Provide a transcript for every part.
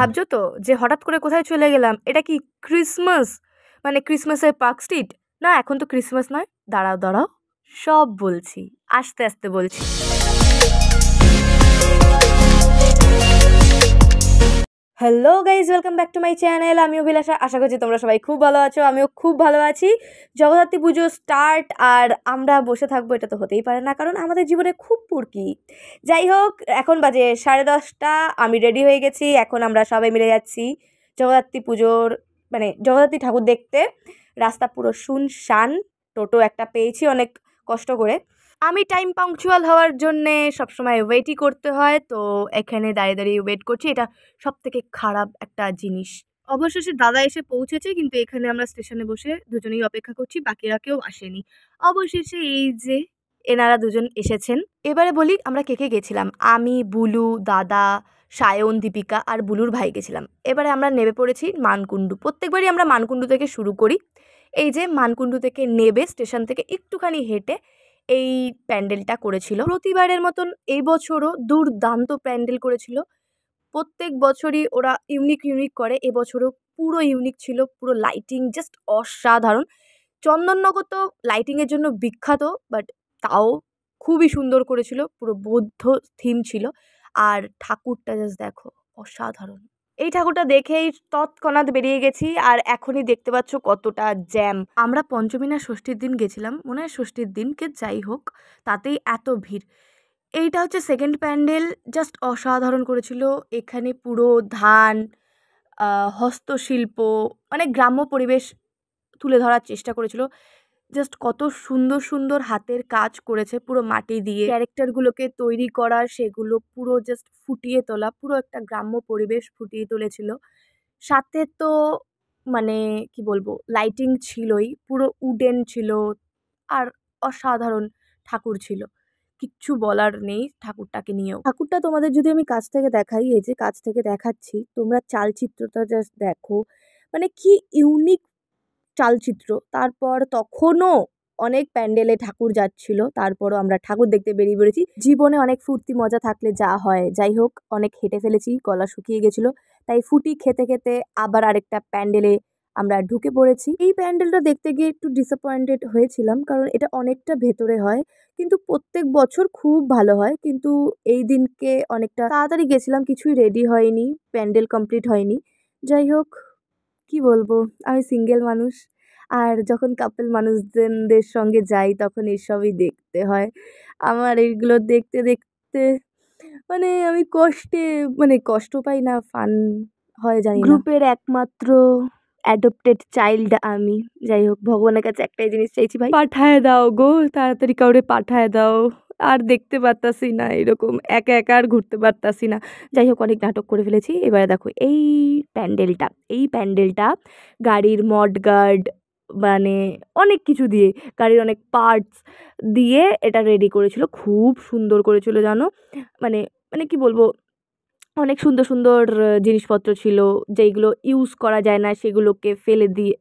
ভাবছো তো যে হঠাৎ করে কোথায় চলে গেলাম? এটা কি ক্রিসমাস? মানে ক্রিসমাসের পার্ক স্ট্রিট? না, এখন তো ক্রিসমাস নয়। দাঁড়াও দাঁড়াও, সব বলছি, আস্তে আস্তে বলছি। Hello guys, welcome back to my channel. আমি অভিলাষা, আশা করছি তোমরা সবাই খুব ভালো আছো। আমিও খুব ভালো আছি। জগদ্ধাত্রী পুজো স্টার্ট আর আমরা বসে থাকবো, এটা তো হতেই পারে না, কারণ আমাদের জীবনে খুব পুরকি। যাই হোক, এখন বাজে 10:30। আমি রেডি হয়ে গেছি, এখন আমরা সবাই মিলে যাচ্ছি জগদ্ধাত্রী পুজোর মানে জগদ্ধাত্রী ঠাকুর দেখতে। রাস্তা পুরো শুনশান, টোটো একটা পেয়েছি অনেক কষ্ট করে। আমি টাইম পাংচুয়াল হওয়ার জন্যে সবসময় ওয়েটই করতে হয়, তো এখানে দাঁড়িয়ে দাঁড়িয়ে ওয়েট করছি। এটা সব থেকে খারাপ একটা জিনিস। অবশেষে দাদা এসে পৌঁছেছে, কিন্তু এখানে আমরা স্টেশনে বসে দুজনেই অপেক্ষা করছি, বাকিরা কেউ আসেনি। অবশেষে এই যে এনারা দুজন এসেছেন। এবারে বলি আমরা কে কে গেছিলাম। আমি, বুলু, দাদা, সায়ন, দীপিকা আর বুলুর ভাই গেছিলাম। এবারে আমরা নেমে পড়েছি মানকুণ্ডু। প্রত্যেকবারই আমরা মানকুণ্ডু থেকে শুরু করি। এই যে মানকুণ্ডু থেকে নেবে স্টেশন থেকে একটুখানি হেঁটে এই প্যান্ডেলটা করেছিল। প্রতিবারের মতন এই বছরও দুর্দান্ত প্যান্ডেল করেছিল। প্রত্যেক বছরই ওরা ইউনিক ইউনিক করে, এবছরও পুরো ইউনিক ছিল। পুরো লাইটিং জাস্ট অসাধারণ। চন্দননগর তো লাইটিংয়ের জন্য বিখ্যাত, বাট তাও খুবই সুন্দর করেছিল। পুরো বৌদ্ধ থিম ছিল। আর ঠাকুরটা জাস্ট দেখো, অসাধারণ। এই ঠাকুরটা দেখেই তৎক্ষণাৎ বেরিয়ে গেছি, আর এখনই দেখতে পাচ্ছ কতটা জ্যাম। আমরা পঞ্চমী না ষষ্ঠীর দিন গেছিলাম, মনে হয় ষষ্ঠীর দিনকে, যাই হোক তাতেই এত ভিড়। এইটা হচ্ছে সেকেন্ড প্যান্ডেল, জাস্ট অসাধারণ করেছিল। এখানে পুরো ধান, হস্তশিল্প, মানে গ্রাম্য পরিবেশ তুলে ধরার চেষ্টা করেছিল। জাস্ট কত সুন্দর সুন্দর হাতের কাজ করেছে পুরো মাটি দিয়ে। ক্যারেক্টারগুলোকে তৈরি করা, সেগুলো পুরো জাস্ট ফুটিয়ে তোলা, পুরো একটা গ্রাম্য পরিবেশ ফুটিয়ে তুলেছিল। সাথে তো মানে কি বলবো, লাইটিং ছিলই, পুরো উডেন ছিল। আর অসাধারণ ঠাকুর ছিল, কিচ্ছু বলার নেই ঠাকুরটাকে নিয়েও। ঠাকুরটা তোমাদের যদি আমি কাছ থেকে দেখাই, এই যে কাছ থেকে দেখাচ্ছি, তোমরা চালচিত্রটা জাস্ট দেখো, মানে কি ইউনিক চালচিত্র। তারপর তখনও অনেক প্যান্ডেলে ঠাকুর যাচ্ছিল, তারপরও আমরা ঠাকুর দেখতে বেরিয়ে পড়েছি। জীবনে অনেক ফুর্তি মজা থাকলে যা হয়, যাই হোক অনেক হেঁটে ফেলেছি, গলা শুকিয়ে গেছিলো, তাই ফুটি খেতে খেতে আবার আরেকটা প্যান্ডেলে আমরা ঢুকে পড়েছি। এই প্যান্ডেলটা দেখতে গিয়ে একটু ডিসঅ্যাপয়েন্টেড হয়েছিলাম, কারণ এটা অনেকটা ভেতরে হয়, কিন্তু প্রত্যেক বছর খুব ভালো হয়। কিন্তু এই দিনকে অনেকটা তাড়াতাড়ি গেছিলাম, কিছুই রেডি হয়নি, প্যান্ডেল কমপ্লিট হয়নি। যাই হোক, কি বলবো, আমি সিঙ্গেল মানুষ, আর যখন কাপল মানুষজনদের সঙ্গে যাই তখন এসবই দেখতে হয়। আমার এইগুলো দেখতে দেখতে মানে আমি মানে কষ্ট পাই না, ফান হয় জানি না। গ্রুপের একমাত্র অ্যাডপ্টেড চাইল্ড আমি। যাই হোক, ভগবানের কাছে একটাই জিনিস চাইছি, ভাই পাঠায় দাও গো, তাড়াতাড়ি কাউরে পাঠায় দাও। আর দেখতে পারতাছি না, এরকম একা একা আর ঘুরতে পারতাছি না। যাই হোক, অনেক নাটক করে ফেলেছি। এবারে দেখো এই প্যান্ডেলটা গাড়ির মডগার্ড, মানে অনেক কিছু দিয়ে, গাড়ির অনেক পার্টস দিয়ে এটা রেডি করেছিল। খুব সুন্দর করেছিল জানো, মানে মানে কি বলবো, অনেক সুন্দর সুন্দর জিনিসপত্র ছিল, যেইগুলো ইউজ করা যায় না সেগুলোকে ফেলে দিয়ে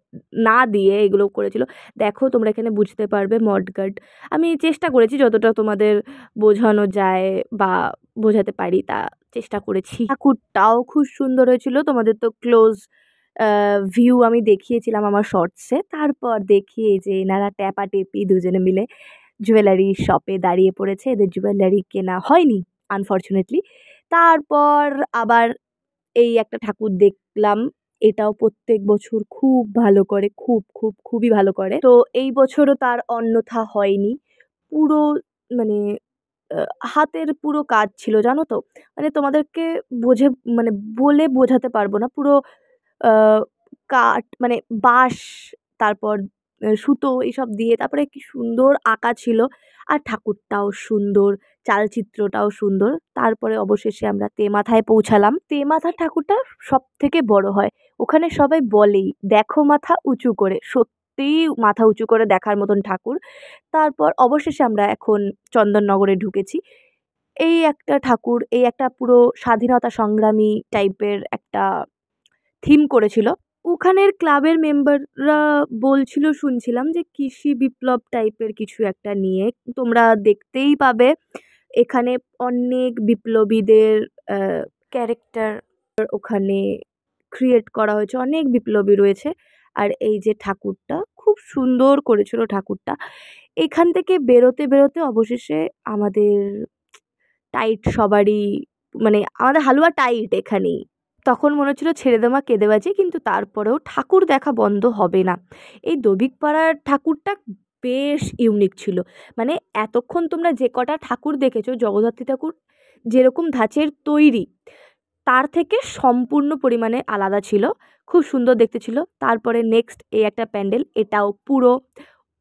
না দিয়ে এগুলো করেছিল। দেখো তোমরা এখানে বুঝতে পারবে মডগার্ড। আমি চেষ্টা করেছি যতটা তোমাদের বোঝানো যায় বা বোঝাতে পারি, তা চেষ্টা করেছি। ঠাকুরটাও খুব সুন্দর হয়েছিল। তোমাদের তো ক্লোজ ভিউ আমি দেখিয়েছিলাম আমার শর্টসে। তারপর দেখি এই যে এনারা ট্যাপাটেপি দুজনে মিলে জুয়েলারি শপে দাঁড়িয়ে পড়েছে, এদের জুয়েলারি কেনা হয়নি আনফর্চুনেটলি। তারপর আবার এই একটা ঠাকুর দেখলাম, এটাও প্রত্যেক বছর খুব ভালো করে, খুব খুব খুবই ভালো করে। তো এই বছরও তার অন্যথা হয়নি। পুরো মানে হাতের পুরো কাজ ছিল জানো তো, মানে তোমাদেরকে বোঝে মানে বলে বোঝাতে পারবো না। পুরো কাঠ মানে বাঁশ, তারপর সুতো এইসব দিয়ে, তারপরে কি সুন্দর আঁকা ছিল। আর ঠাকুরটাও সুন্দর, চালচিত্রটাও সুন্দর। তারপরে অবশেষে আমরা তেমাথায় পৌঁছালাম। তেমাথা ঠাকুরটা সব থেকে বড় হয়, ওখানে সবাই বলেই দেখো মাথা উঁচু করে, সত্যিই মাথা উঁচু করে দেখার মতন ঠাকুর। তারপর অবশেষে আমরা এখন চন্দননগরে ঢুকেছি। এই একটা ঠাকুর, এই একটা পুরো স্বাধীনতা সংগ্রামী টাইপের একটা থিম করেছিল। ওখানের ক্লাবের মেম্বাররা বলছিল, শুনছিলাম যে কৃষি বিপ্লব টাইপের কিছু একটা নিয়ে। তোমরা দেখতেই পাবে এখানে অনেক বিপ্লবীদের ক্যারেক্টার ওখানে ক্রিয়েট করা হয়েছে, অনেক বিপ্লবী রয়েছে। আর এই যে ঠাকুরটা খুব সুন্দর করেছিল ঠাকুরটা। এখান থেকে বেরোতে বেরোতে অবশেষে আমাদের টাইট সবারই, মানে আমাদের হালুয়া টাইট এখানেই। তখন মনে হচ্ছিল ছেড়ে দেওয়া কেঁদে বাজে, কিন্তু তারপরেও ঠাকুর দেখা বন্ধ হবে না। এই দবিকপাড়ার ঠাকুরটা বেশ ইউনিক ছিল। মানে এতক্ষণ তোমরা যে কটা ঠাকুর দেখেছো, জগদ্ধাত্রী ঠাকুর যেরকম ধাঁচের তৈরি তার থেকে সম্পূর্ণ পরিমাণে আলাদা ছিল, খুব সুন্দর দেখতে ছিল। তারপরে নেক্সট এই একটা প্যান্ডেল, এটাও পুরো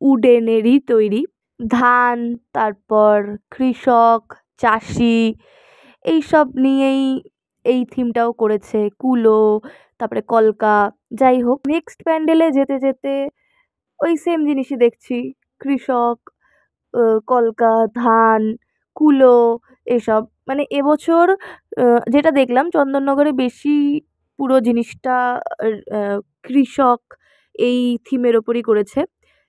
উডেনেরই তৈরি। ধান, তারপর কৃষক, চাষি, এইসব নিয়েই এই থিমটাও করেছে। কুলো, তারপরে কলকা। যাই হোক, নেক্সট প্যান্ডেলে যেতে যেতে ওই সেম জিনিসই দেখছি, কৃষক, কলকা, ধান, কুলো, এসব। মানে এবছর যেটা দেখলাম চন্দননগরে বেশি পুরো জিনিসটা কৃষক এই থিমের ওপরই করেছে।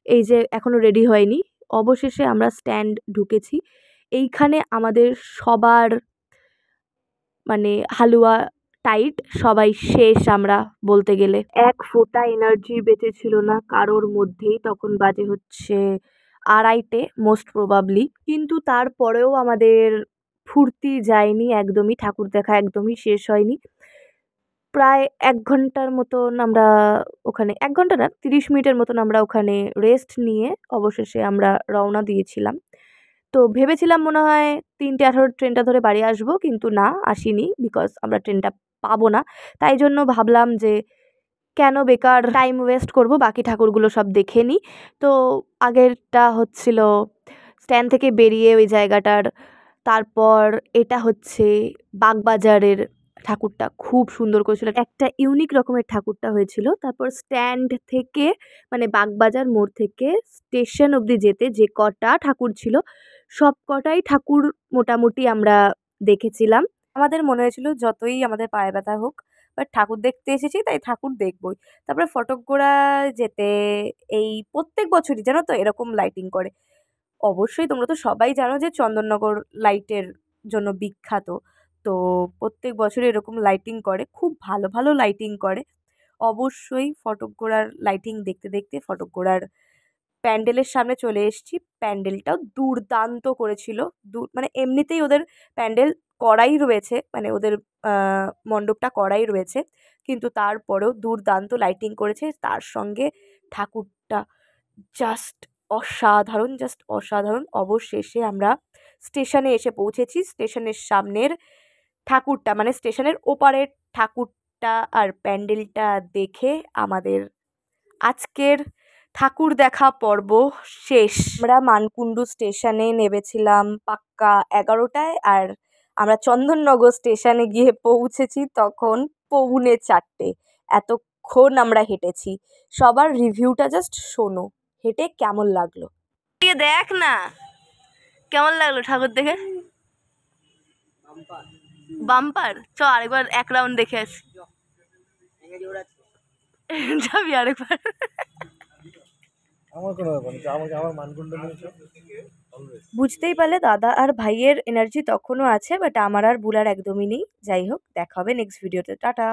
এই যে এখনও রেডি হয়নি, অবশেষে আমরা স্ট্যান্ড ঢুকেছি। এইখানে আমাদের সবার মানে হালুয়া টাইট, সবাই শেষ আমরা বলতে গেলে। এক ফোঁটা এনার্জি বেঁচে ছিল না কারোর মধ্যেই। তখন বাজে হচ্ছে 2:30 মোস্ট প্রবাবলি। কিন্তু তারপরেও আমাদের ফুর্তি যায়নি একদমই, ঠাকুর দেখা একদমই শেষ হয়নি। প্রায় 1 ঘন্টার মতন আমরা ওখানে, 1 ঘন্টা না, 30 মিনিটের মতন আমরা ওখানে রেস্ট নিয়ে অবশেষে আমরা রওনা দিয়েছিলাম। তো ভেবেছিলাম মনে হয় 3:18 ট্রেনটা ধরে বাড়ি আসবো, কিন্তু না, আসিনি, বিকজ আমরা ট্রেনটা পাবো না। তাই জন্য ভাবলাম যে কেন বেকার টাইম ওয়েস্ট করব, বাকি ঠাকুরগুলো সব দেখে নিই। তো আগেরটা হচ্ছিল স্ট্যান্ড থেকে বেরিয়ে ওই জায়গাটার, তারপর এটা হচ্ছে বাগবাজারের ঠাকুরটা খুব সুন্দর করেছিল, একটা ইউনিক রকমের ঠাকুরটা হয়েছিল। তারপর স্ট্যান্ড থেকে মানে বাগবাজার মোড় থেকে স্টেশন অবধি যেতে যে কটা ঠাকুর ছিল, সব কটাই ঠাকুর মোটামুটি আমরা দেখেছিলাম। আমাদের মনে হয়েছিল যতই আমাদের পায়ে ব্যথা হোক, বাট ঠাকুর দেখতে এসেছি তাই ঠাকুর দেখবই। তারপরে ফটকগোড়া যেতে, এই প্রত্যেক বছরই জানো তো এরকম লাইটিং করে। অবশ্যই তোমরা তো সবাই জানো যে চন্দননগর লাইটের জন্য বিখ্যাত। তো প্রত্যেক বছরই এরকম লাইটিং করে, খুব ভালো ভালো লাইটিং করে। অবশ্যই ফটকগোড়ার লাইটিং দেখতে দেখতে ফটকগোড়ার প্যান্ডেলের সামনে চলে এসেছি। প্যান্ডেলটাও দুর্দান্ত করেছিল। মানে এমনিতেই ওদের প্যান্ডেল করাই রয়েছে, মানে ওদের মণ্ডপটা করাই রয়েছে, কিন্তু তারপরেও দুর্দান্ত লাইটিং করেছে। তার সঙ্গে ঠাকুরটা জাস্ট অসাধারণ, জাস্ট অসাধারণ। অবশেষে আমরা স্টেশনে এসে পৌঁছেছি। স্টেশনের সামনের ঠাকুরটা, মানে স্টেশনের ওপারের ঠাকুরটা আর প্যান্ডেলটা দেখে আমাদের আজকের ঠাকুর দেখা পর্ব শেষ। আমরা মানকুণ্ডু স্টেশনে নেমেছিলাম পাক্কা 11টায়, আর আমরা চন্দননগর স্টেশনে গিয়ে পৌঁছেছি তখন 3:45। এতক্ষণ আমরা হেঁটেছি। সবার রিভিউটা জাস্ট শোনো, হেঁটে কেমন লাগলো দেখ না, কেমন লাগলো ঠাকুর দেখে? বাম্পার। চ আরেকবার 1 রাউন্ড দেখে আসি। যাবি আরেকবার? আমার কোনো ব্যাপার না, আমাকে আমার মানকুণ্ড নিয়েছো। বুঝতেই পারলে দাদা আর ভাইয়ের এনার্জি তখনও আছে, বাট আমার আর বুলার একদমই নেই। যাই হোক, দেখা হবে নেক্সট ভিডিওতে। টাটা।